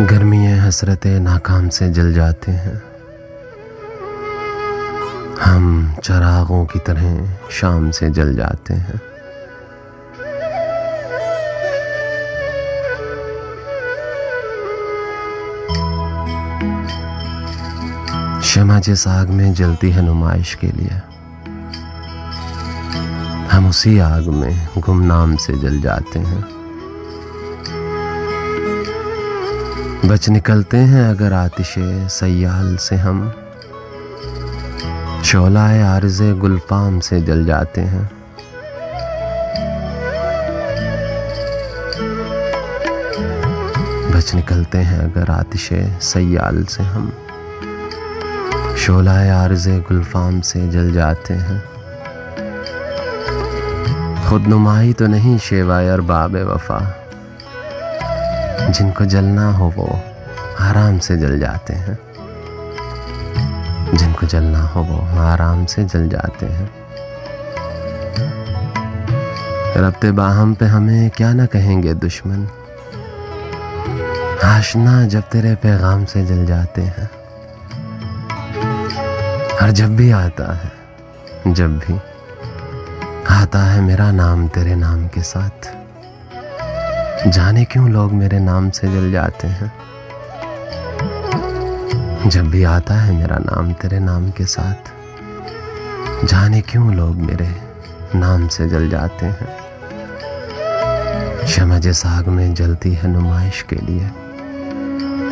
गर्मियाँ हसरतें नाकाम से जल जाते हैं, हम चरागों की तरह शाम से जल जाते हैं। शमा जिस आग में जलती है नुमाइश के लिए, हम उसी आग में गुमनाम से जल जाते हैं। बच निकलते हैं अगर आतिशे सयाल से हम, शोलाए आर्ज़े गुलफाम से जल जाते हैं। बच निकलते हैं अगर आतिशे सयाल से हम, शोलाए आर्ज़े गुलफाम से जल जाते हैं। खुद नुमाई तो नहीं शेवाए अरबाब वफा, जिनको जलना हो वो आराम से जल जाते हैं। जिनको जलना हो वो आराम से जल जाते हैं। रब्ते बाहम पे हमें क्या ना कहेंगे दुश्मन, आशना जब तेरे पैगाम से जल जाते हैं। और जब भी आता है मेरा नाम तेरे नाम के साथ, जाने क्यों लोग मेरे नाम से जल जाते हैं। जब भी आता है मेरा नाम तेरे नाम के साथ, जाने क्यों लोग मेरे नाम से जल जाते हैं। शमा जिस आग में जलती है नुमाइश के लिए,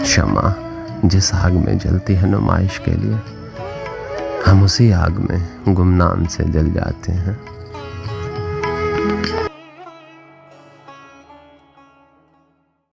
शमा जिस आग में जलती है नुमाइश के लिए, हम उसी आग में गुमनाम से जल जाते हैं।